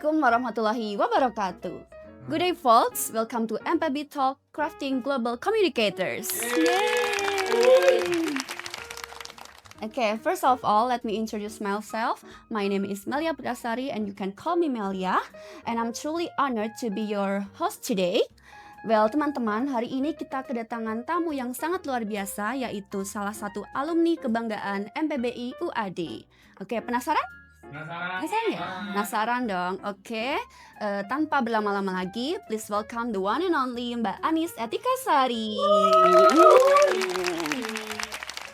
Assalamualaikum warahmatullahi wabarakatuh. Good day, folks. Welcome to MPB Talk, Crafting Global Communicators. Yay! Okay, first of all, let me introduce myself. My name is Melia Pudasari, and you can call me Melia. And I'm truly honored to be your host today. Well, teman-teman, hari ini kita kedatangan tamu yang sangat luar biasa, yaitu salah satu alumni kebanggaan MPBI UAD. Oke, penasaran? Penasaran ya? Penasaran dong. Oke, tanpa berlama-lama lagi, please welcome the one and only Mbak Anis Etikasari.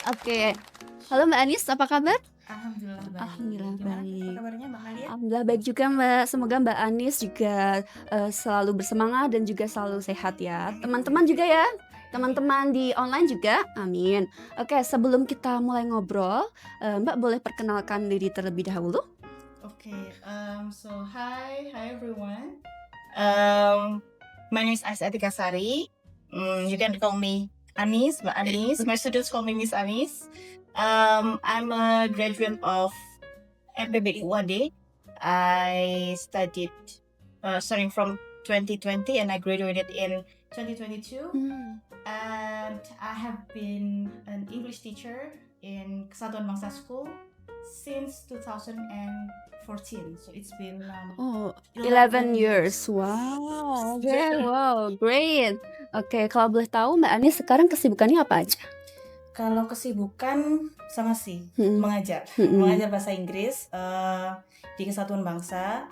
Oke, halo Mbak Anis, apa kabar? Alhamdulillah baik. Alhamdulillah baik. Apa kabarnya Mbak Melia? Alhamdulillah baik juga Mbak. Semoga Mbak Anis juga selalu bersemangat dan juga selalu sehat ya. Teman-teman juga ya. Teman-teman di online juga, amin. Oke, sebelum kita mulai ngobrol, Mbak boleh perkenalkan diri terlebih dahulu? Okay, so hi everyone. My name is Anis Etikasari. You can call me Anis, Mbak Anis. My students call me Miss Anis. I'm a graduate of MPBI UAD. I studied starting from 2020 and I graduated in 2022. And I have been an English teacher in Kesatuan Bangsa School since 2014. So it's been 11 years. Wow. Okay, wow, great. Oke, kalau boleh tahu Mbak Anis sekarang kesibukannya apa aja? Kalau kesibukan sama sih mengajar bahasa Inggris di Kesatuan Bangsa.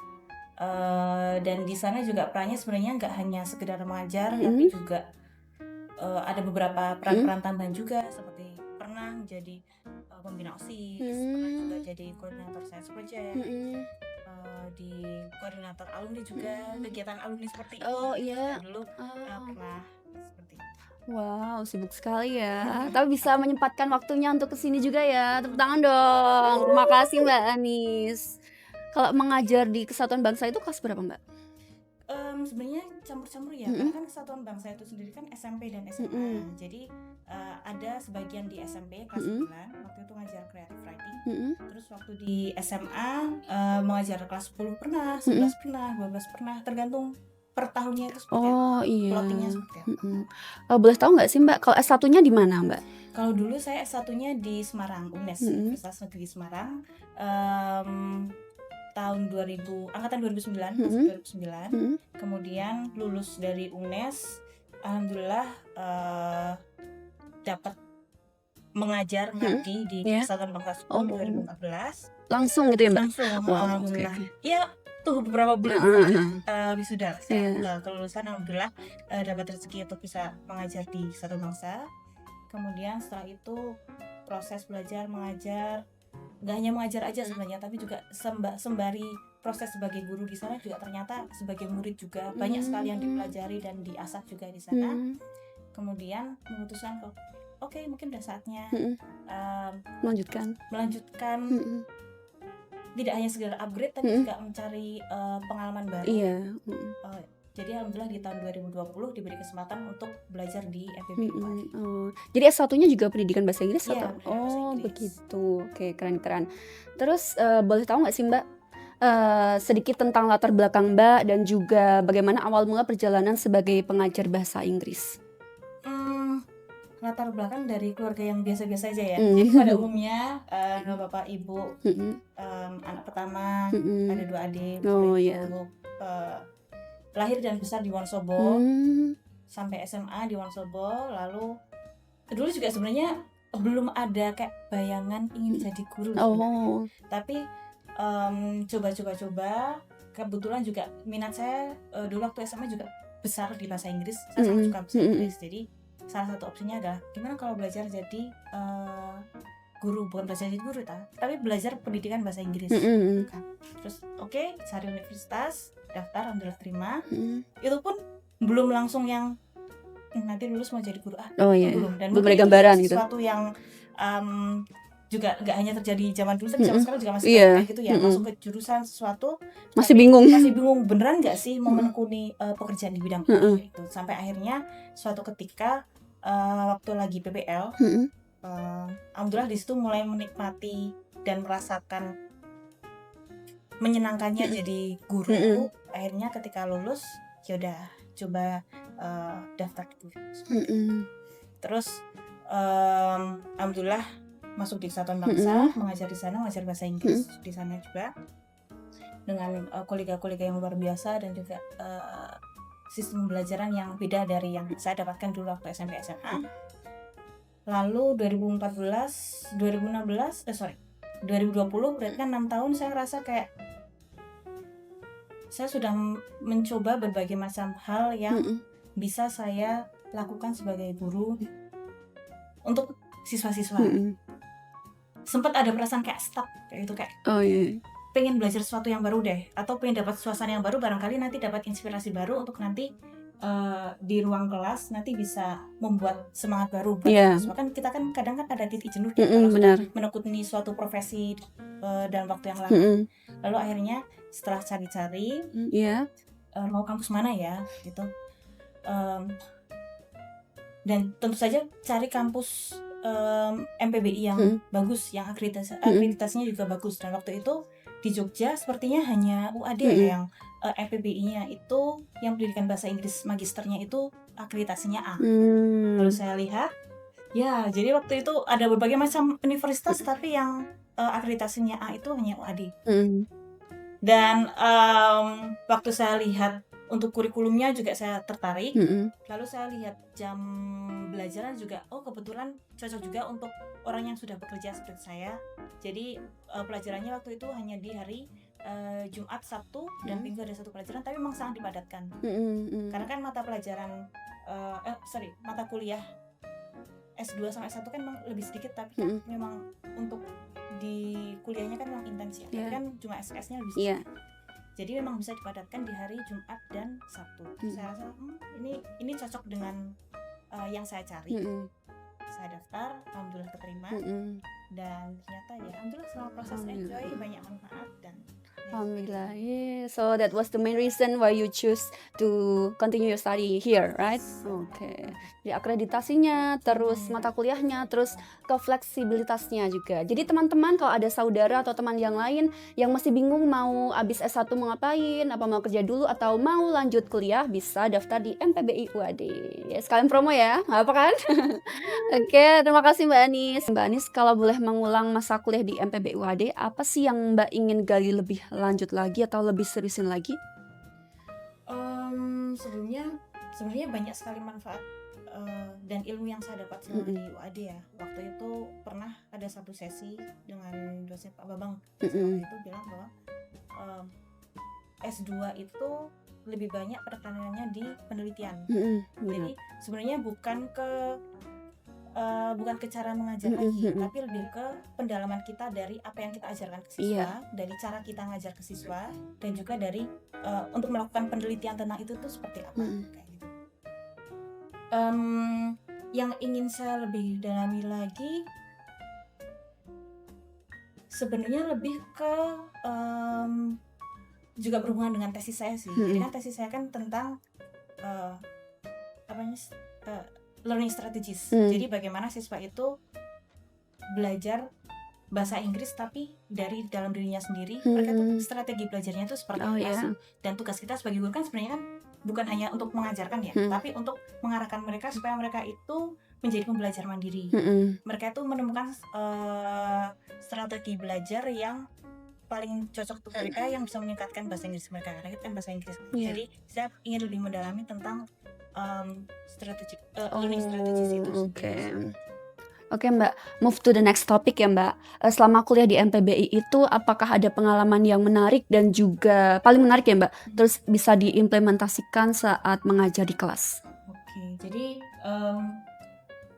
Dan di sana juga perannya sebenarnya nggak hanya sekedar mengajar, tapi juga ada beberapa peran-peran tambahan juga, seperti pernah menjadi pembina OSIS, pernah juga jadi koordinator science project, di koordinator alumni juga, kegiatan alumni seperti itu. Iya. Dulu pernah seperti itu. Wow, sibuk sekali ya. Tapi bisa menyempatkan waktunya untuk kesini juga ya. Tepuk tangan dong. Terima kasih Mbak Anis. Kalau mengajar di Kesatuan Bangsa itu kelas berapa Mbak? Sebenarnya campur-campur ya, karena kan Kesatuan Bangsa itu sendiri kan SMP dan SMA. Jadi ada sebagian di SMP kelas 9, waktu itu ngajar creative writing. Terus waktu di SMA mengajar kelas 10 pernah, 11 pernah, 12 pernah, tergantung per tahunnya itu seperti apa. Iya. Plottingnya seperti apa. Boleh tahu nggak sih Mbak, kalau S1-nya di mana Mbak? Kalau dulu saya S1-nya di Semarang, UNES, Universitas Negeri Semarang. Tahun 2000, angkatan 2009, masuk 2009. Kemudian lulus dari UNES, alhamdulillah dapat mengajar ngabdi di Kesatuan Bangsa School 2014. Langsung gitu ya Mbak? Langsung, alhamdulillah. Iya, tuh beberapa bulan wisuda saya kelulusan, alhamdulillah dapat rezeki untuk bisa mengajar di Kesatuan Bangsa. Kemudian setelah itu proses belajar mengajar, nggak hanya mengajar aja sebenarnya, tapi juga sembari proses sebagai guru di sana juga ternyata sebagai murid juga banyak sekali yang dipelajari dan diasah juga di sana. Kemudian memutuskan oke, mungkin udah saatnya melanjutkan. Tidak hanya sekedar upgrade, tapi juga mencari pengalaman baru. Jadi alhamdulillah di tahun 2020 diberi kesempatan untuk belajar di MPBI UAD. Jadi S1-nya juga pendidikan bahasa Inggris atau? Bahasa Inggris. Begitu. Oke, keren-keren. Terus boleh tahu nggak sih Mbak sedikit tentang latar belakang Mbak dan juga bagaimana awal mula perjalanan sebagai pengajar bahasa Inggris? Latar belakang dari keluarga yang biasa-biasa aja ya. Jadi pada umumnya bapak ibu, anak pertama, ada 2 adik. Lahir dan besar di Wonosobo, sampai SMA di Wonosobo. Lalu dulu juga sebenarnya belum ada kayak bayangan ingin jadi guru sebenarnya. Tapi coba kebetulan juga minat saya dulu waktu SMA juga besar di bahasa Inggris. Saya sangat suka bahasa Inggris. Jadi salah satu opsinya adalah gimana kalau belajar jadi guru, bukan belajar jadi guru tapi belajar pendidikan bahasa Inggris. Terus cari universitas, daftar, alhamdulillah terima. Itu pun belum langsung yang nanti lulus mau jadi guru. Belum. Dan belum ada gambaran gitu. Sesuatu yang juga nggak hanya terjadi zaman dulu, tapi zaman sekarang juga masih kayak gitu ya. Masuk ke jurusan sesuatu masih bingung beneran nggak sih mau menekuni pekerjaan di bidang itu. Sampai akhirnya suatu ketika waktu lagi PPL, alhamdulillah di situ mulai menikmati dan merasakan menyenangkannya jadi guru. Akhirnya ketika lulus ya udah coba daftar di guru. Terus alhamdulillah masuk di Kesatuan Bangsa, mengajar di sana, mengajar bahasa Inggris di sana juga dengan kolega-kolega yang luar biasa dan juga sistem pembelajaran yang beda dari yang saya dapatkan dulu waktu SMP SMA. Lalu 2020 berarti kan 6 tahun saya rasa kayak saya sudah mencoba berbagai macam hal yang bisa saya lakukan sebagai guru untuk siswa-siswa. Sempat ada perasaan kayak stuck kayak gitu, kayak pengen belajar sesuatu yang baru deh, atau pengen dapat suasana yang baru, barangkali nanti dapat inspirasi baru untuk nanti di ruang kelas nanti bisa membuat semangat baru buat siswa. Kan kita kan kadang kan ada titik jenuh kalau menekuni suatu profesi dalam waktu yang lama. Lalu akhirnya setelah cari-cari mau kampus mana ya gitu, dan tentu saja cari kampus MPBI yang bagus, yang akreditasinya juga bagus. Dan waktu itu di Jogja sepertinya hanya UAD yang MPBI-nya itu yang pendidikan bahasa Inggris magisternya itu akreditasinya A. Lalu saya lihat, ya jadi waktu itu ada berbagai macam universitas tapi yang akreditasinya A itu hanya UAD. Dan waktu saya lihat untuk kurikulumnya juga saya tertarik. Lalu saya lihat jam belajaran juga, kebetulan cocok juga untuk orang yang sudah bekerja seperti saya. Jadi pelajarannya waktu itu hanya di hari Jumat, Sabtu, dan Minggu ada satu pelajaran, tapi memang sangat dipadatkan. Karena kan mata pelajaran mata kuliah S2 sama S1 kan memang lebih sedikit, tapi kan memang untuk di kuliahnya kan memang intens ya. Tapi kan cuma SS-nya lebih sedikit. Jadi memang bisa dipadatkan di hari Jumat dan Sabtu. Saya rasa ini cocok dengan yang saya cari. Saya daftar, alhamdulillah keterima. Dan ternyata ya alhamdulillah selama proses enjoy, banyak manfaat dan alhamdulillah. So that was the main reason why you choose to continue your study here, right? Di akreditasinya, terus mata kuliahnya, terus kefleksibilitasnya juga. Jadi teman-teman kalau ada saudara atau teman yang lain yang masih bingung mau abis S1 mau ngapain, apa mau kerja dulu atau mau lanjut kuliah, bisa daftar di MPBI UAD. Ya, sekalian promo ya, nggak apa kan? Oke, terima kasih Mbak Anis. Mbak Anis, kalau boleh mengulang masa kuliah di MPBI UAD, apa sih yang Mbak ingin gali lebih lanjut lagi atau lebih seriusin lagi? Sebenarnya banyak sekali manfaat dan ilmu yang saya dapat selama di UAD ya. Waktu itu pernah ada satu sesi dengan dosen Pak Babang. Itu bilang bahwa S2 itu lebih banyak penekanannya di penelitian. Jadi sebenarnya bukan ke cara mengajar lagi, tapi lebih ke pendalaman kita dari apa yang kita ajarkan ke siswa, dari cara kita ngajar ke siswa, dan juga dari untuk melakukan penelitian tentang itu tuh seperti apa, kayak gitu. Yang ingin saya lebih dalami lagi sebenarnya lebih ke juga berhubungan dengan tesis saya sih. Jadi kan tesis saya kan tentang learning strategies. Jadi bagaimana siswa itu belajar bahasa Inggris tapi dari dalam dirinya sendiri. Mereka tuh strategi belajarnya itu seperti apa sih? Dan tugas kita sebagai guru kan sebenarnya kan bukan hanya untuk mengajarkan ya, tapi untuk mengarahkan mereka supaya mereka itu menjadi pembelajar mandiri. Mereka itu menemukan strategi belajar yang paling cocok untuk mereka, yang bisa meningkatkan bahasa Inggris mereka. Karena kita kan bahasa Inggris. Jadi saya ingin lebih mendalami tentang learning strategies itu. Oke Mbak, move to the next topic ya Mbak. Selama kuliah di MPBI itu apakah ada pengalaman yang menarik dan juga paling menarik ya Mbak, terus bisa diimplementasikan saat mengajar di kelas? Jadi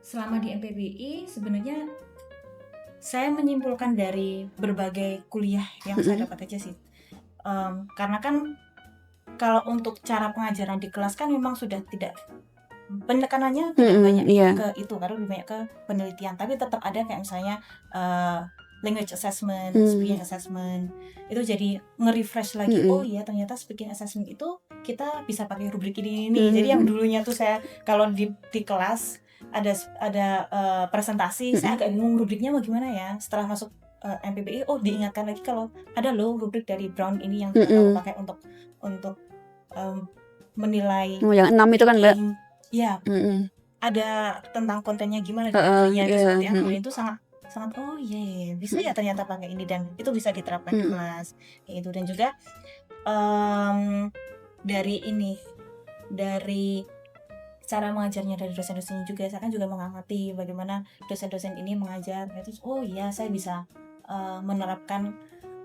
selama di MPBI sebenarnya saya menyimpulkan dari berbagai kuliah yang saya dapat aja sih. Karena kan kalau untuk cara pengajaran di kelas kan memang sudah tidak, penekanannya tidak banyak ke itu, karena lebih banyak ke penelitian. Tapi tetap ada kayak misalnya language assessment, speaking assessment. Itu jadi nge-refresh lagi, oh iya ternyata speaking assessment itu kita bisa pakai rubrik ini. Jadi yang dulunya tuh saya kalau di kelas ada presentasi, saya agak bingung rubriknya mau gimana ya. Setelah masuk MPBI, diingatkan lagi kalau ada loh rubrik dari Brown ini yang kita kamu pakai untuk menilai. Yang 6 itu kan Mbak? Ya, ada tentang kontennya gimana, deliverynya itu seperti apa. Itu sangat bisa ya ternyata pakai ini, dan itu bisa diterapkan di kelas kayak gitu. Dan juga dari cara mengajarnya dari dosen-dosennya juga, saya kan juga mengamati bagaimana dosen-dosen ini mengajar. Itu saya bisa menerapkan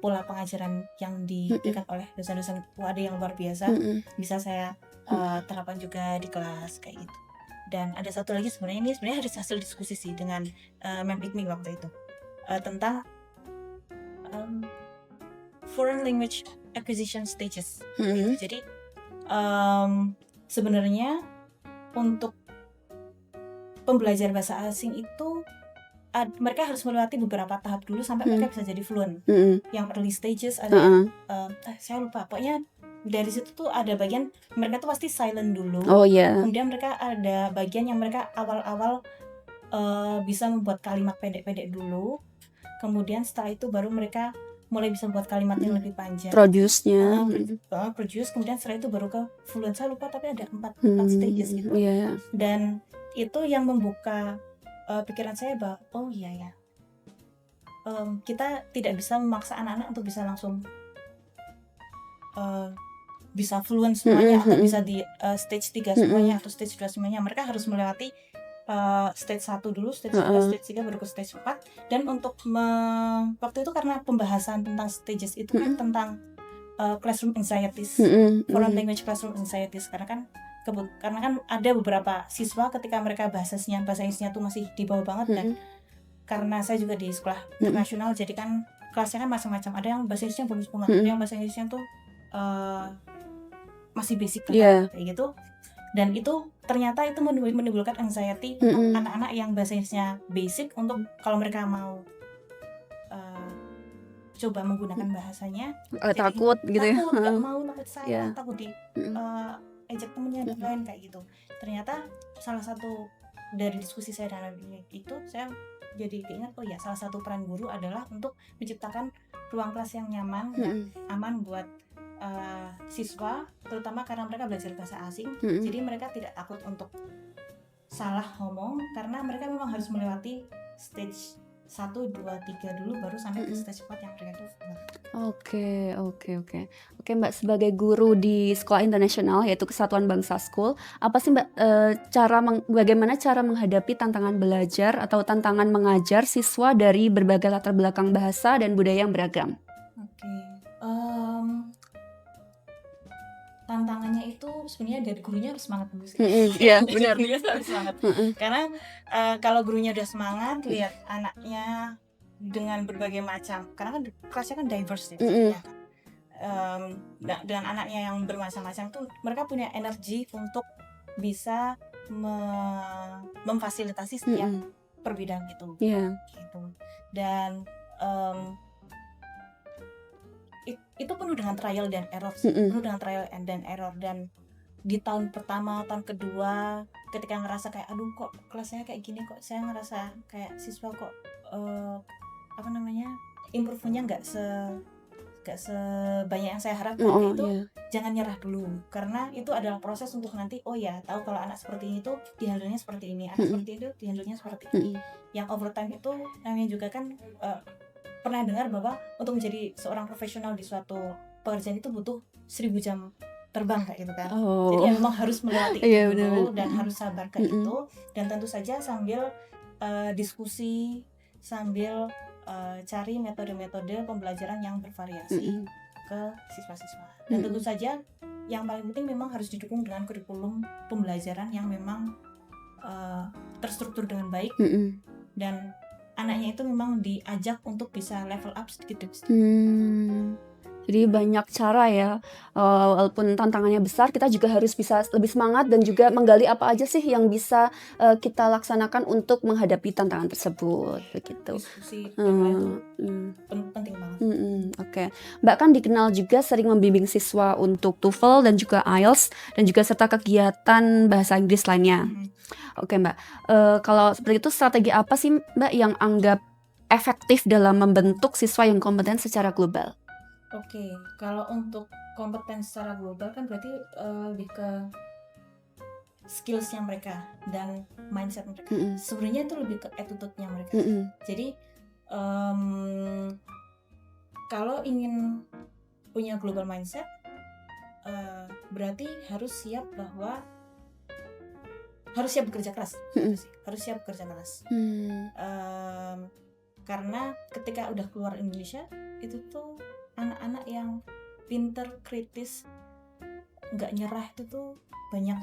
pola pengajaran yang diberikan oleh dosen-dosen ada yang luar biasa, bisa saya terapkan juga di kelas kayak gitu. Dan ada satu lagi, sebenarnya harus hasil diskusi sih dengan Mem Ikmi waktu itu tentang foreign language acquisition stages. Jadi sebenarnya untuk pembelajar bahasa asing itu mereka harus melewati beberapa tahap dulu sampai mereka bisa jadi fluent. Yang early stages ada saya lupa, pokoknya dari situ tuh ada bagian mereka tuh pasti silent dulu. Kemudian mereka ada bagian yang mereka awal-awal bisa membuat kalimat pendek-pendek dulu. Kemudian setelah itu baru mereka mulai bisa membuat kalimat yang lebih panjang. Produce, kemudian setelah itu baru ke fluent. Saya lupa, tapi ada 4 stages gitu. Dan itu yang membuka pikiran saya bahwa kita tidak bisa memaksa anak-anak untuk bisa langsung bisa fluent semuanya atau bisa di stage 3 semuanya atau stage 2 semuanya. Mereka harus melewati stage 1 dulu, stage 2, stage 3 baru ke stage 4. Dan untuk waktu itu karena pembahasan tentang stages itu kan tentang classroom anxieties, foreign language classroom anxieties, karena kan ada beberapa siswa ketika mereka bahasa Inggrisnya tuh masih di bawah banget. Dan karena saya juga di sekolah internasional, jadi kan kelasnya kan macam-macam. Ada yang bahasa Inggrisnya bagus banget, ada yang bahasa Inggrisnya tuh masih basic kayak gitu. Dan itu ternyata itu menimbulkan anxiety untuk anak-anak yang bahasa Inggrisnya basic, untuk kalau mereka mau coba menggunakan bahasanya takut gitu ya. Takut saya, takut di ejek temennya dan lain kayak gitu. Ternyata salah satu dari diskusi saya dengan itu, saya jadi keinget salah satu peran guru adalah untuk menciptakan ruang kelas yang nyaman dan aman buat siswa, terutama karena mereka belajar bahasa asing. Jadi mereka tidak takut untuk salah ngomong, karena mereka memang harus melewati stage 1, 2, 3 dulu baru sampai ke stage 4 yang mereka tuh. Oke Mbak, sebagai guru di sekolah internasional yaitu Kesatuan Bangsa School, apa sih Mbak bagaimana cara menghadapi tantangan belajar atau tantangan mengajar siswa dari berbagai latar belakang bahasa dan budaya yang beragam? Tantangannya itu sebenarnya dari gurunya harus semangat dulu sih. Iya benar. Gurunya harus semangat. Karena kalau gurunya udah semangat, lihat anaknya dengan berbagai macam, karena kan kelasnya kan diverse ya. Dengan anaknya yang bermacam-macam tuh, mereka punya energi untuk bisa memfasilitasi setiap perbedaan gitu. Dan itu penuh dengan trial dan error, dan di tahun pertama, tahun kedua, ketika ngerasa kayak kok kelasnya kayak gini, kok saya ngerasa kayak siswa kok improve-nya nggak sebanyak yang saya harapkan, jangan nyerah dulu, karena itu adalah proses untuk nanti tahu kalau anak seperti ini tuh dihandle-nya seperti ini, anak seperti itu dihandle-nya seperti ini. Yang overtime itu namanya juga kan pernah dengar bahwa untuk menjadi seorang profesional di suatu pekerjaan itu butuh 1000 jam terbang kayak gitu kan. Jadi memang harus melewati itu dulu dan harus sabar kayak itu. Dan tentu saja sambil diskusi, sambil cari metode-metode pembelajaran yang bervariasi ke siswa-siswa. Dan tentu saja yang paling penting memang harus didukung dengan kurikulum pembelajaran yang memang terstruktur dengan baik, dan anaknya itu memang diajak untuk bisa level up sedikit. Jadi banyak cara ya, walaupun tantangannya besar, kita juga harus bisa lebih semangat dan juga menggali apa aja sih yang bisa kita laksanakan untuk menghadapi tantangan tersebut, begitu. Diskusi itu penting banget. Oke. Mbak kan dikenal juga sering membimbing siswa untuk TOEFL dan juga IELTS dan juga serta kegiatan bahasa Inggris lainnya. Oke Mbak, kalau seperti itu, strategi apa sih Mbak yang anggap efektif dalam membentuk siswa yang kompeten secara global? Oke, kalau untuk kompeten secara global kan berarti lebih ke skillsnya mereka dan mindset mereka. Sebenarnya itu lebih ke attitude-nya mereka. Jadi kalau ingin punya global mindset, berarti harus siap bekerja keras. Harus siap bekerja keras. Karena ketika udah keluar Indonesia, itu tuh anak-anak yang pinter, kritis, nggak nyerah itu tuh banyak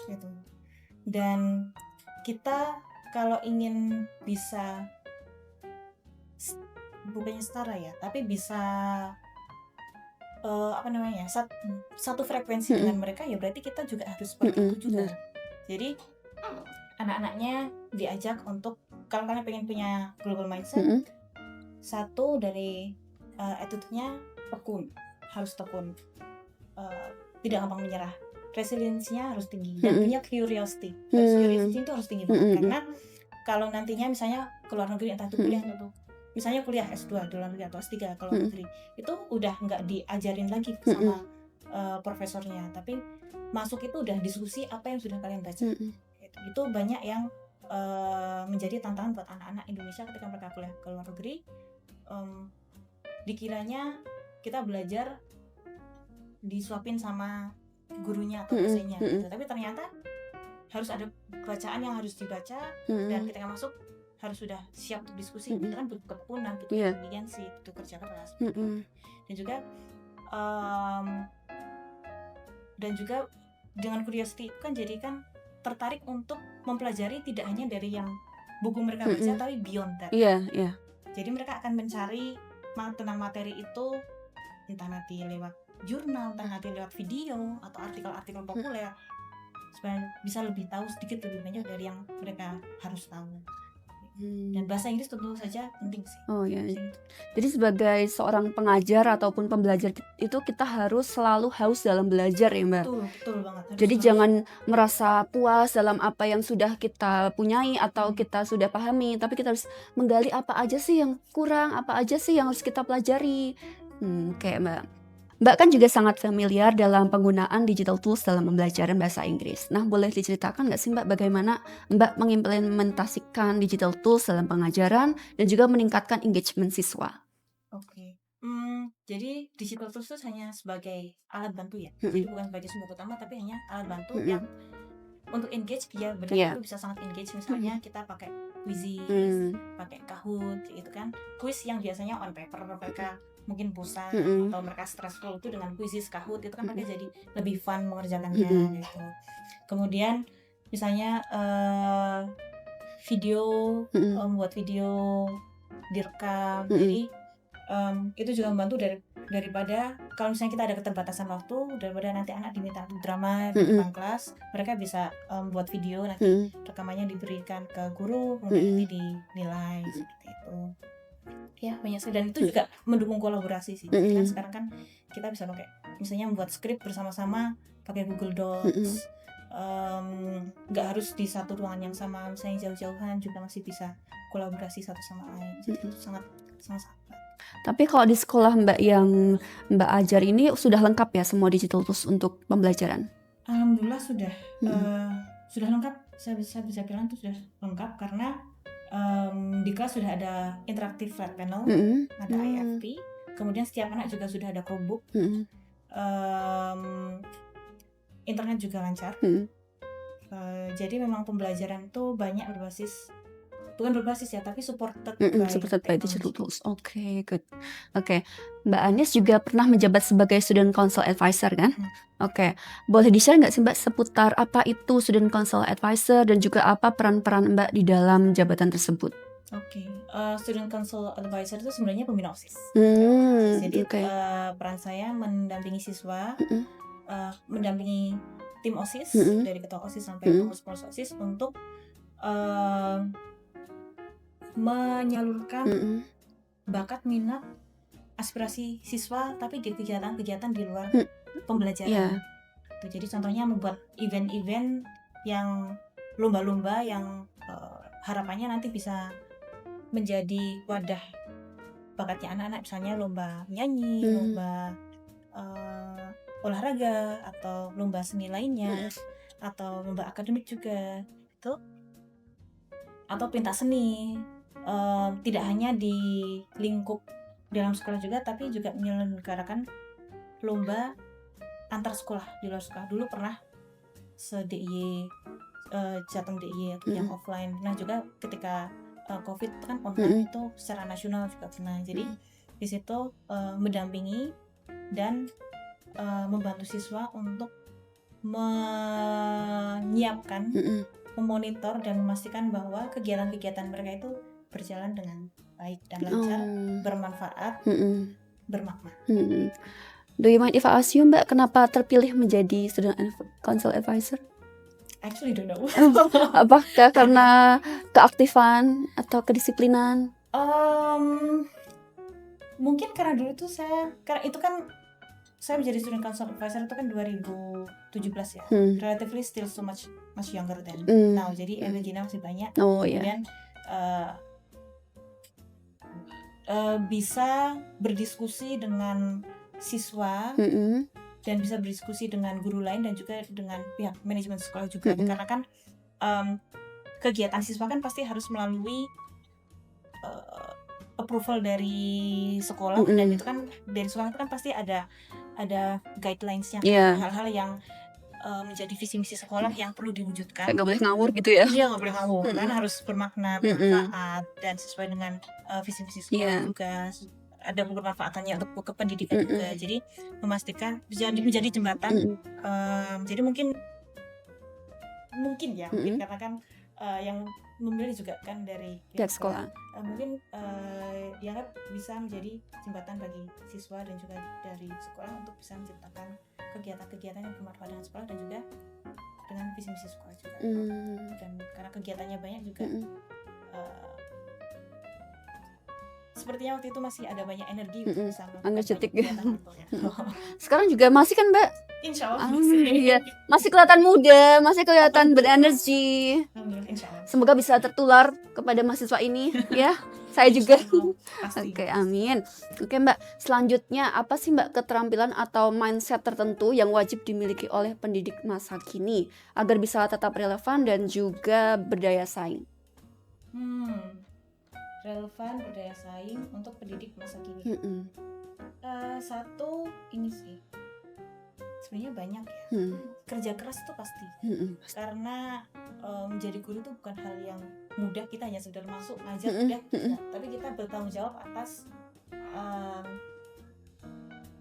gitu. Dan kita kalau ingin bisa bukannya setara ya, tapi bisa satu frekuensi dengan mereka, ya berarti kita juga harus seperti itu juga. Jadi anak-anaknya diajak untuk, kalau kalian pengen punya global mindset, satu dari attitude-nya harus tekun, tidak gampang menyerah, resiliensinya harus tinggi, dan punya curiosity. Curiosity itu harus tinggi banget, karena kalau nantinya misalnya keluar negeri, entah itu kuliah atau misalnya kuliah S2 di luar negeri atau S3 keluar negeri, itu udah nggak diajarin lagi sama profesornya, tapi masuk itu udah diskusi apa yang sudah kalian baca. Itu banyak yang menjadi tantangan buat anak-anak Indonesia ketika mereka kuliah ke luar negeri. Dikiranya kita belajar disuapin sama gurunya atau dosennya gitu, tapi ternyata harus ada bacaan yang harus dibaca, dan ketika masuk harus sudah siap untuk diskusi. Itu kan butuh ketekunan, butuh intelijensi, butuh kerja keras. Dan juga dengan curiosity itu kan jadi kan tertarik untuk mempelajari tidak hanya dari yang buku mereka baca, tapi beyond that. Jadi mereka akan mencari tentang materi itu, entah nanti lewat jurnal, entah nanti lewat video atau artikel-artikel populer, supaya bisa lebih tahu sedikit lebih banyak dari yang mereka harus tahu. Dan bahasa Inggris tentu saja penting sih. Jadi sebagai seorang pengajar ataupun pembelajar itu kita harus selalu haus dalam belajar ya Mbak. Betul banget. Jadi jangan merasa puas dalam apa yang sudah kita punyai atau kita sudah pahami, tapi kita harus menggali apa aja sih yang kurang, apa aja sih yang harus kita pelajari. Kayak Mbak kan juga sangat familiar dalam penggunaan digital tools dalam pembelajaran bahasa Inggris. Nah, boleh diceritakan nggak sih Mbak bagaimana Mbak mengimplementasikan digital tools dalam pengajaran dan juga meningkatkan engagement siswa? Oke. Jadi digital tools itu hanya sebagai alat bantu ya. Jadi bukan sebagai sumber utama, tapi hanya alat bantu yang untuk engage dia benar-benar bisa sangat engage. Misalnya kita pakai Quizzes, pakai Kahoot gitu kan. Quiz yang biasanya on paper mereka mungkin bosan atau mereka stressful, itu dengan Quizzes, Kahoot itu kan mereka jadi lebih fun mengerjakannya gitu. Kemudian misalnya video, buat video direkam, jadi itu juga membantu daripada kalau misalnya kita ada keterbatasan waktu, daripada nanti anak diminta drama di depan kelas, mereka bisa buat video, nanti rekamannya diberikan ke guru, kemudian nanti dinilai seperti itu. Ya banyak sekali, dan itu juga mendukung kolaborasi sih. Kan sekarang kan kita bisa pakai misalnya membuat skrip bersama-sama pakai Google Docs, nggak harus di satu ruangan yang sama, misalnya jauh-jauhan juga masih bisa kolaborasi satu sama lain. Jadi itu sangat. Tapi kalau di sekolah Mbak yang Mbak ajar ini sudah lengkap ya semua digital tools untuk pembelajaran? Alhamdulillah sudah lengkap. Saya bisa bilang itu sudah lengkap karena di kelas sudah ada interactive flat panel, ada IFP, kemudian setiap anak juga sudah ada Chromebook, internet juga lancar. Jadi memang pembelajaran itu banyak bukan berbasis ya, tapi supported by digital tools. Oke, good. Oke, Mbak Anis juga pernah menjabat sebagai Student Council Advisor kan? Oke, boleh di-share nggak sih Mbak seputar apa itu Student Council Advisor dan juga apa peran-peran Mbak di dalam jabatan tersebut? Oke, Student Council Advisor itu sebenarnya pembina OSIS. Jadi peran saya mendampingi siswa, mendampingi tim OSIS, dari ketua OSIS sampai pengurus OSIS untuk menyalurkan bakat, minat, aspirasi siswa, tapi di kegiatan-kegiatan di luar pembelajaran. Jadi contohnya membuat event-event yang lomba-lomba yang harapannya nanti bisa menjadi wadah bakatnya anak-anak, misalnya lomba nyanyi, lomba olahraga, atau lomba seni lainnya, atau lomba akademik juga itu, atau pentas seni. Tidak hanya di lingkup dalam sekolah juga, tapi juga menyelenggarakan lomba antar sekolah di luar sekolah. Dulu pernah se-DIY, Jateng DIY yang offline. Nah juga ketika COVID kan online itu secara nasional juga pernah. Jadi di situ mendampingi dan membantu siswa untuk menyiapkan, memonitor dan memastikan bahwa kegiatan-kegiatan mereka itu berjalan dengan baik dan lancar, bermanfaat, bermakna. Do you mind if I ask you, Mbak, kenapa terpilih menjadi Student Council Advisor? Actually don't know. Apakah karena keaktifan atau kedisiplinan? Mungkin karena dulu tuh karena itu kan saya menjadi Student Council Advisor itu kan 2017 ya. Relatively still so much younger than now. Jadi energinya masih banyak. Kemudian bisa berdiskusi dengan siswa dan bisa berdiskusi dengan guru lain dan juga dengan pihak manajemen sekolah juga. Karena kan kegiatan siswa kan pasti harus melalui approval dari sekolah, dan itu kan dari sekolah itu kan pasti ada guidelines-nya, hal-hal yang menjadi visi misi sekolah yang perlu diwujudkan. Nggak boleh ngawur gitu ya? Iya, nggak boleh ngawur, kan harus bermakna, bermanfaat, dan sesuai dengan visi misi sekolah juga. Ada bermanfaatannya untuk kependidikan juga. Jadi memastikan menjadi jembatan. Jadi mungkin karena kan yang memilih juga kan dari pihak sekolah. Mungkin dianggap bisa menjadi jembatan bagi siswa dan juga dari sekolah untuk bisa menciptakan kegiatan-kegiatan yang bermanfaat dengan sekolah dan juga dengan visi misi sekolah juga. Dan karena kegiatannya banyak juga, sepertinya waktu itu masih ada banyak energi untuk bisa energetik kegiatan gitu ya. Sekarang juga masih kan, Mbak? Insya Allah iya. Masih kelihatan muda, masih kelihatan berenergi. Semoga bisa tertular kepada mahasiswa ini ya. Saya juga. Oke, amin. Oke, Mbak, selanjutnya apa sih, Mbak, keterampilan atau mindset tertentu yang wajib dimiliki oleh pendidik masa kini agar bisa tetap relevan dan juga berdaya saing? Relevan, berdaya saing untuk pendidik masa kini. Satu ini sih, sebenarnya banyak ya. Kerja keras itu pasti. Karena menjadi guru itu bukan hal yang mudah. Kita hanya sekedar masuk ngajar udah, tapi kita bertanggung jawab atas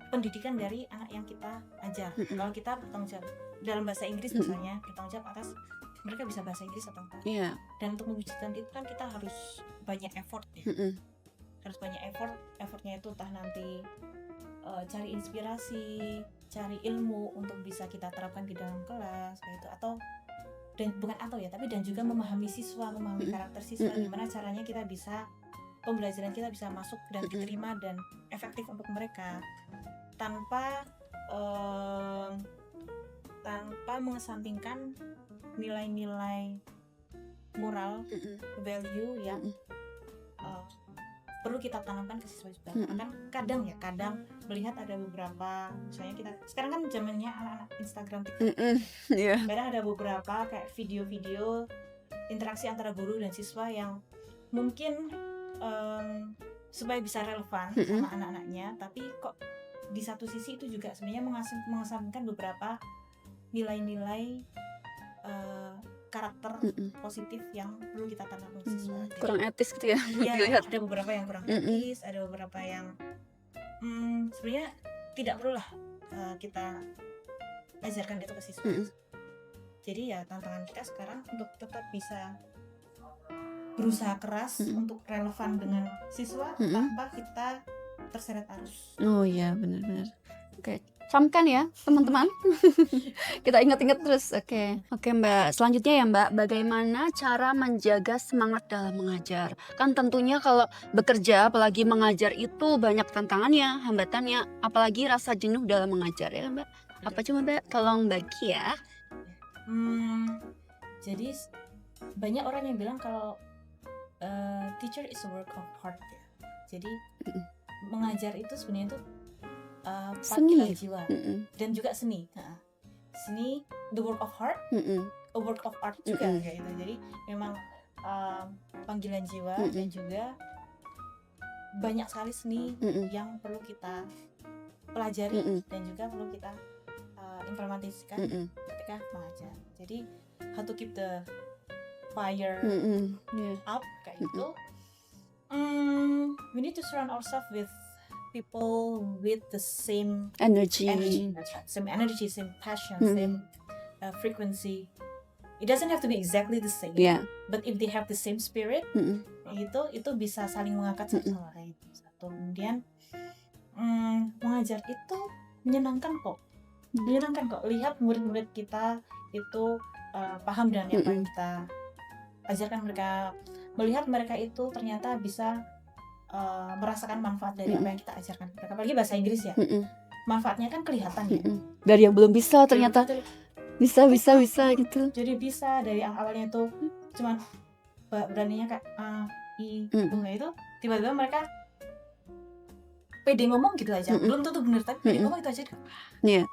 pendidikan dari anak yang kita ajar. Kalau kita bertanggung jawab dalam bahasa Inggris misalnya, bertanggung jawab atas mereka bisa bahasa Inggris atau enggak. Dan untuk mewujudkan itu kan kita harus banyak effort ya. Harus banyak effortnya itu entah nanti cari inspirasi, cari ilmu untuk bisa kita terapkan di dalam kelas gitu, dan juga memahami siswa, memahami karakter siswa, gimana caranya kita bisa pembelajaran kita bisa masuk dan diterima dan efektif untuk mereka tanpa mengesampingkan nilai-nilai moral, value yang perlu kita tanamkan ke siswa juga. Karena kadang melihat ada beberapa, misalnya kita sekarang kan zamannya anak-anak Instagram, TikTok. Kadang ada beberapa kayak video-video interaksi antara guru dan siswa yang mungkin supaya bisa relevan sama anak-anaknya, tapi kok di satu sisi itu juga sebenarnya mengesampingkan beberapa nilai-nilai karakter positif yang perlu kita tanamkan ke siswa. Kurang etis gitu ya? Iya, ada beberapa yang kurang etis, ada beberapa yang sebenarnya tidak perlu lah kita ajarkan itu ke siswa. Jadi ya tantangan kita sekarang untuk tetap bisa berusaha keras untuk relevan dengan siswa tanpa kita terseret arus. Oh iya, benar-benar. Oke, camkan ya teman-teman. Kita ingat-ingat terus. Oke, Mbak. Selanjutnya ya, Mbak, bagaimana cara menjaga semangat dalam mengajar? Kan tentunya kalau bekerja, apalagi mengajar itu banyak tantangannya, hambatannya, apalagi rasa jenuh dalam mengajar ya, Mbak. Apa coba, Mbak? Tolong bagi ya. Jadi banyak orang yang bilang kalau teacher is a work of art ya. Jadi Mm-mm. mengajar itu sebenarnya itu Seni. panggilan jiwa dan juga seni. Seni, the work of art, a work of art juga kayak gitu. Jadi memang panggilan jiwa dan juga banyak sekali seni yang perlu kita pelajari dan juga perlu kita implementasikan ketika mengajar. Jadi how to keep the fire up kayak gitu. We need to surround ourselves with people with the same Energy. That's right. Same energy, same passion, same frequency. It doesn't have to be exactly the same. Yeah. But if they have the same spirit, itu bisa saling mengangkat satu sama lain. Satu. Kemudian mengajar itu menyenangkan kok. Lihat murid-murid kita itu paham dengan apa yang kita ajarkan mereka. Melihat mereka itu ternyata bisa merasakan manfaat dari apa yang kita ajarkan mereka. Apalagi bahasa Inggris ya. Manfaatnya kan kelihatan ya. Dari yang belum bisa ternyata bisa gitu. Jadi bisa dari yang awalnya itu cuman beraninya kayak bunga itu, tiba-tiba mereka pede ngomong gitu aja. Belum tentu benar tapi pede ngomong itu aja. Iya.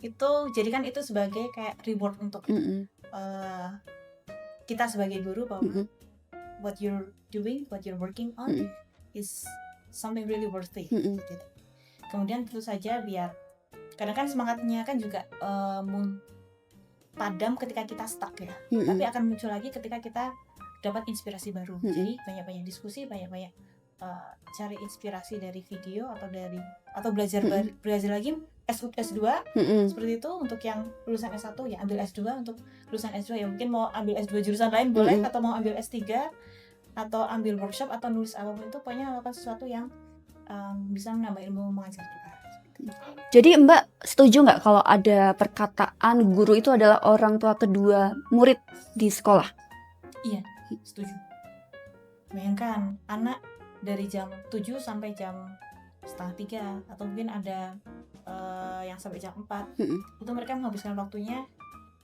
Itu jadikan itu sebagai kayak reward untuk kita sebagai guru bahwa what you're doing, what you're working on is something really worthy. Gitu. Kemudian tentu saja biar kadang kan semangatnya kan juga padam ketika kita stuck ya. Tapi akan muncul lagi ketika kita dapat inspirasi baru. Jadi banyak-banyak diskusi, banyak-banyak cari inspirasi dari video atau belajar lagi S2 seperti itu. Untuk yang lulusan S1 ya ambil S2, untuk lulusan S2 ya mungkin mau ambil S2 jurusan lain boleh, atau mau ambil S3 atau ambil workshop atau nulis apapun itu, pokoknya melakukan sesuatu yang bisa menambah ilmu mengajar kita. Jadi Mbak setuju nggak kalau ada perkataan guru itu adalah orang tua kedua murid di sekolah? Iya, setuju. Bayangkan anak dari jam 7 sampai jam setengah 3 atau mungkin ada yang sampai jam 4 itu mereka menghabiskan waktunya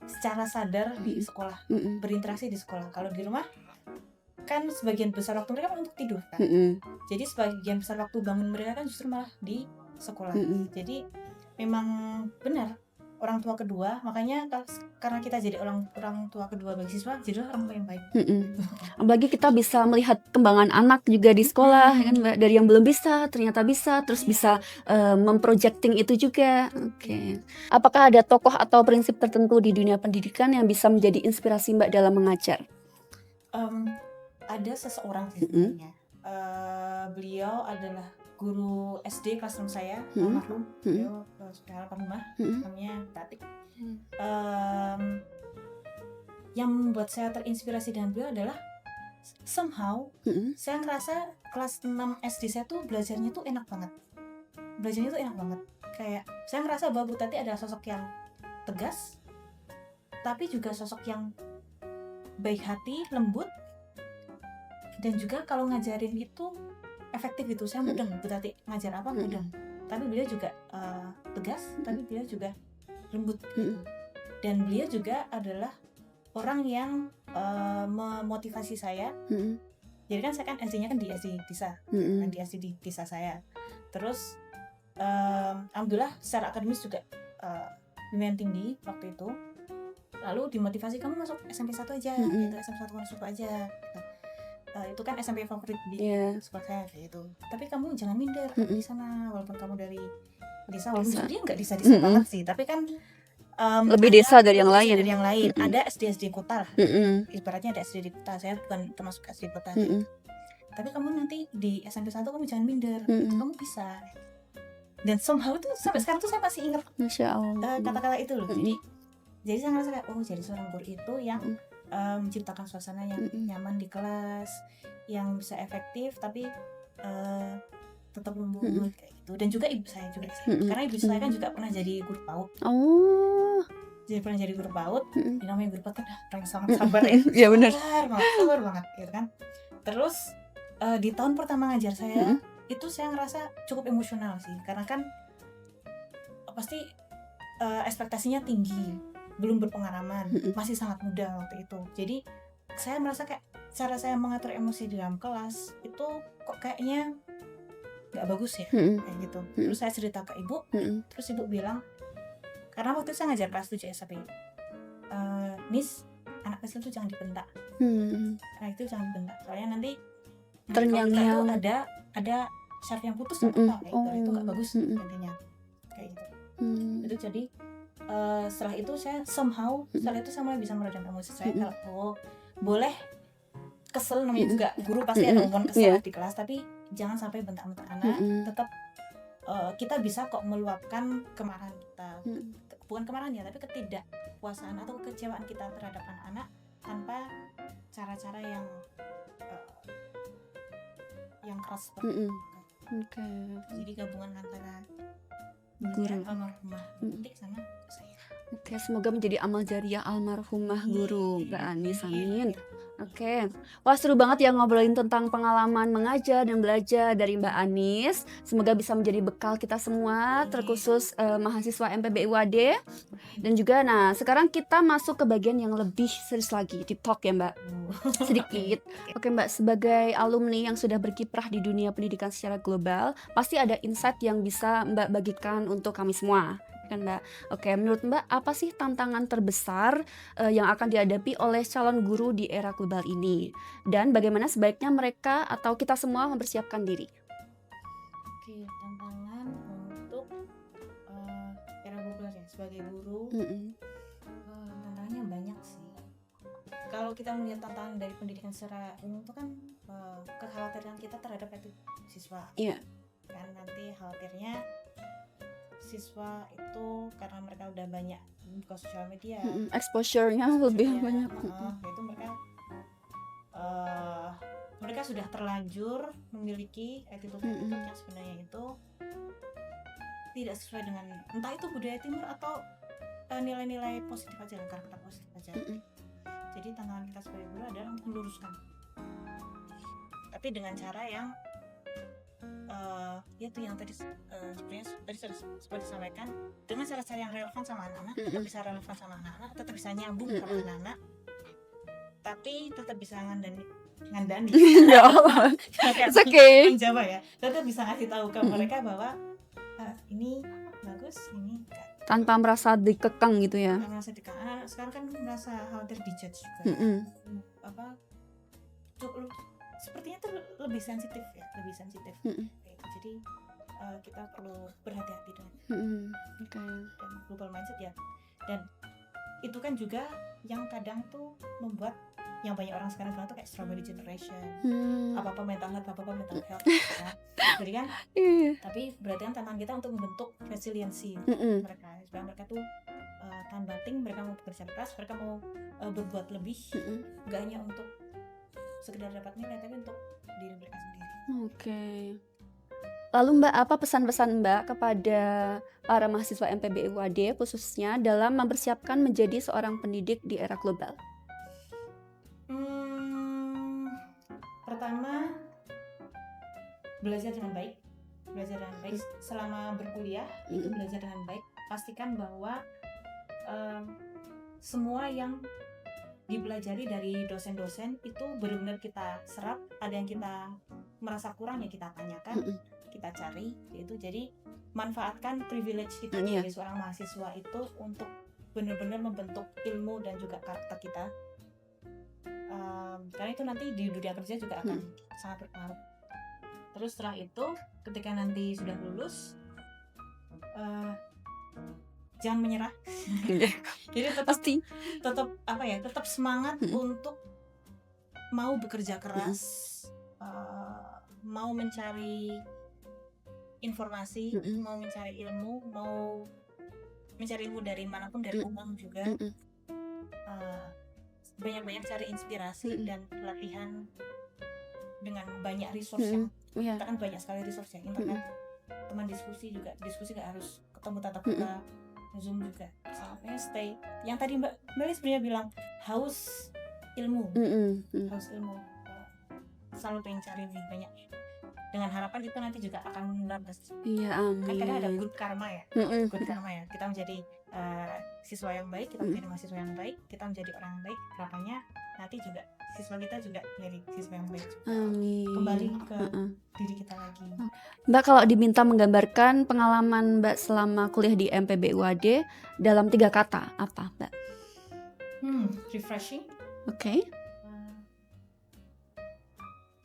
secara sadar di sekolah, berinteraksi di sekolah. Kalau di rumah kan sebagian besar waktu mereka untuk tidur kan. Jadi sebagian besar waktu bangun mereka kan justru malah di sekolah. Jadi memang benar orang tua kedua, makanya karena kita jadi orang tua kedua bagi siswa, jadi orang tua yang baik. Apalagi kita bisa melihat kembangan anak juga di sekolah, kan Mbak, dari yang belum bisa ternyata bisa, terus bisa memprojecting itu juga. Oke. Apakah ada tokoh atau prinsip tertentu di dunia pendidikan yang bisa menjadi inspirasi Mbak dalam mengajar? Ada seseorang sebenarnya. Beliau adalah guru SD kelas 6 saya, almarhum. Beliau sudah almarhumah, namanya Tatik. Yang membuat saya terinspirasi dengan beliau adalah somehow saya ngerasa kelas 6 SD saya tuh belajarnya tuh enak banget. Kayak saya ngerasa bahwa Bu Tati adalah sosok yang tegas, tapi juga sosok yang baik hati, lembut, dan juga kalau ngajarin itu efektif gitu. Saya mudeng, Bu Tati ngajar apa mudeng. Tapi beliau juga tegas, tapi beliau juga lembut. Dan beliau juga adalah orang yang memotivasi saya. Jadi kan saya kan SD-nya kan di SD Disa, kan di SD di desa saya. Terus alhamdulillah secara akademis juga lumayan tinggi waktu itu. Lalu dimotivasi, kamu masuk SMP 1 aja, gitu, SMP 1 masuk aja. Gitu. Itu kan SMP favorit di sekolah saya kayak gitu. Tapi kamu jangan minder di sana, walaupun kamu dari desa, walaupun dia nggak desa banget sih, tapi kan lebih desa dari yang lain. Ada SD kota lah. Ibaratnya ada SD di kota. Saya bukan termasuk SD kota. Tapi kamu nanti di SMP 1 kamu jangan minder. Kamu bisa. Dan somehow tuh sampai sekarang tuh saya masih ingat kata-kata itu loh. Jadi saya ngerasa kayak jadi seorang guru itu yang menciptakan suasana yang nyaman di kelas, yang bisa efektif tapi tetap lembut kayak gitu. Dan juga ibu saya juga karena ibu saya kan juga pernah jadi guru PAUD. Jadi pernah jadi guru PAUD. Namanya guru PAUD kan orang yang sangat sabar ya. Iya benar. Sabar banget gitu kan. Terus di tahun pertama ngajar saya itu saya ngerasa cukup emosional sih, karena kan pasti ekspektasinya tinggi, belum berpengalaman, masih sangat muda waktu itu. Jadi saya merasa kayak cara saya mengatur emosi di dalam kelas itu kok kayaknya nggak bagus ya, kayak gitu. Terus saya cerita ke ibu, terus ibu bilang, karena waktu itu saya ngajar kelas 7 SMP, Miss, anak kecil tuh jangan dibentak, anak itu jangan dibentak, soalnya nanti kalau kita tuh ada syaraf yang putus kayak gitu, itu nggak bagus nantinya, kayak gitu. Itu jadi setelah itu saya setelah itu saya mulai bisa meredam emosi saya. Kalau boleh kesel, namanya juga guru pasti ada momen kesel di kelas, tapi jangan sampai bentak-bentak anak. Tetap kita bisa kok meluapkan kemarahan kita, bukan kemarahan ya, tapi ketidakpuasan atau kekecewaan kita terhadap anak-anak tanpa cara-cara yang keras seperti itu. Jadi gabungan antara guru almarhumah Dik sama saya. Semoga menjadi amal jariah almarhumah guru Mbak Anis, amin. Wah seru banget ya ngobrolin tentang pengalaman mengajar dan belajar dari Mbak Anis. Semoga bisa menjadi bekal kita semua, terkhusus mahasiswa MPB UAD. Dan juga sekarang kita masuk ke bagian yang lebih serius lagi, deep talk ya Mbak, sedikit. Oke Mbak, sebagai alumni yang sudah berkiprah di dunia pendidikan secara global, pasti ada insight yang bisa Mbak bagikan untuk kami semua, kan Mbak? Oke, menurut Mbak apa sih tantangan terbesar yang akan dihadapi oleh calon guru di era global ini? Dan bagaimana sebaiknya mereka atau kita semua mempersiapkan diri? Oke, tantangan untuk era global ya, sebagai guru, tantangannya banyak sih. Kalau kita melihat tantangan dari pendidikan secara umum itu kan kekhawatiran kita terhadap siswa. Kan nanti khawatirnya siswa itu karena mereka udah banyak buka sosial media, exposure-nya lebih banyak, itu mereka sudah terlanjur memiliki attitude yang sebenarnya itu tidak sesuai dengan entah itu budaya timur atau nilai-nilai positif aja, karakter positif aja. Jadi tantangan kita sebagai guru adalah meluruskan, tapi dengan cara yang itu yang tadi sebenarnya seperti disampaikan, dengan cara-cara yang relevan sama anak-anak, tetap bisa relevan sama anak-anak, tetap bisa nyambung sama anak-anak, tapi tetap bisa ngandani it's okay, Jawa ya, tetap bisa ngasih tahu ke mereka bahwa ini bagus, ini enggak, tanpa merasa dikekang gitu ya. Merasa dikekang. Anak sekarang kan merasa khawatir dijudge juga, sepertinya tuh lebih sensitif ya, jadi kita perlu berhati-hati dengan dan global mindset ya. Dan itu kan juga yang kadang tuh membuat yang banyak orang sekarang bilang tuh kayak strawberry generation, apa-apa mental health ya. Jadi kan tapi berarti kan tantangan kita untuk membentuk resiliensi mereka, supaya mereka tuh tahan banting, mereka mau bekerja keras, mereka mau berbuat lebih, gak hanya untuk sekedar dapat nilai, tapi untuk diri mereka sendiri. Lalu Mbak, apa pesan-pesan Mbak kepada para mahasiswa MPB UAD khususnya dalam mempersiapkan menjadi seorang pendidik di era global? Pertama, belajar dengan baik selama berkuliah, itu belajar dengan baik. Pastikan bahwa semua yang dipelajari dari dosen-dosen itu benar-benar kita serap. Ada yang kita merasa kurang ya kita tanyakan, kita cari gitu. Jadi manfaatkan privilege kita sebagai seorang mahasiswa itu untuk benar-benar membentuk ilmu dan juga karakter kita, karena itu nanti di dunia kerja juga akan sangat berpengaruh. Terus setelah itu ketika nanti sudah lulus, jangan menyerah. Jadi tetap semangat untuk mau bekerja keras, mau mencari informasi, mau mencari ilmu, mau mencari ilmu dari manapun, dari umum juga. Banyak-banyak cari inspirasi dan pelatihan dengan banyak resource yang kita kan banyak sekali resource ya, internet, teman diskusi gak harus ketemu tatap muka, Zoom juga. Sampai stay. Yang tadi Mbak Meli sebenarnya bilang haus ilmu. Selalu pengen cari lebih banyak. Dengan harapan itu nanti juga akan menular. Kan kadang ada good karma ya. Good karma ya. Kita menjadi siswa yang baik, kita menjadi mahasiswa yang baik, kita menjadi orang yang baik. Harapannya nanti juga siswa kita juga jadi siswa yang baik juga. Amin. Kembali ke Heeh. diri kita lagi. Mbak kalau diminta menggambarkan pengalaman Mbak selama kuliah di MPB UAD dalam 3 kata, apa Mbak? Refreshing, Oke.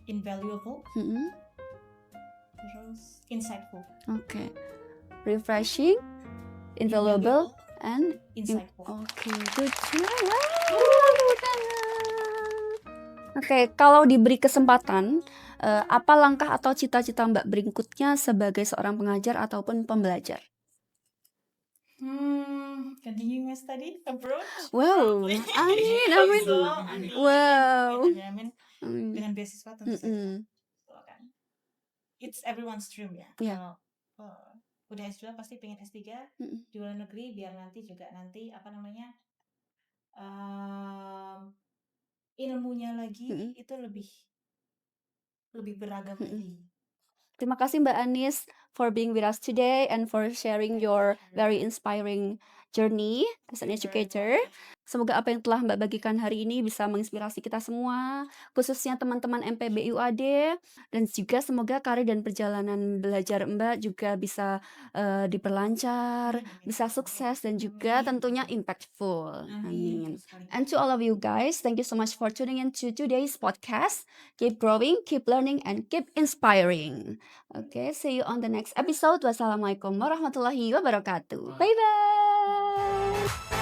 invaluable, Mm-mm. terus insightful. Oke. Refreshing, invaluable, and Insightful. oke, good job. Tepuk tangan. Oke, kalau diberi kesempatan, apa langkah atau cita-cita Mbak berikutnya sebagai seorang pengajar ataupun pembelajar? Continue my study abroad. Wow, Probably. amin, Hope amin. so. Wow. Amin. Amin. Dengan beasiswa tentu saja. Mm-mm. So, kan. It's everyone's dream ya. Iya. Kalau udah S2 pasti pengen S3 Mm-mm. di luar negeri biar nanti apa namanya ilmunya lagi Mm-mm. itu lebih beragam Mm-mm. lagi. Terima kasih Mbak Anis for being with us today and for sharing your very inspiring journey as an educator. Semoga apa yang telah Mbak bagikan hari ini bisa menginspirasi kita semua, khususnya teman-teman MPB UAD, dan juga semoga karir dan perjalanan belajar Mbak juga bisa diperlancar, bisa sukses, dan juga tentunya impactful. Amin. And to all of you guys, thank you so much for tuning in to today's podcast. Keep growing, keep learning, and keep inspiring. Okay, see you on the next episode. Wassalamualaikum warahmatullahi wabarakatuh. Bye bye.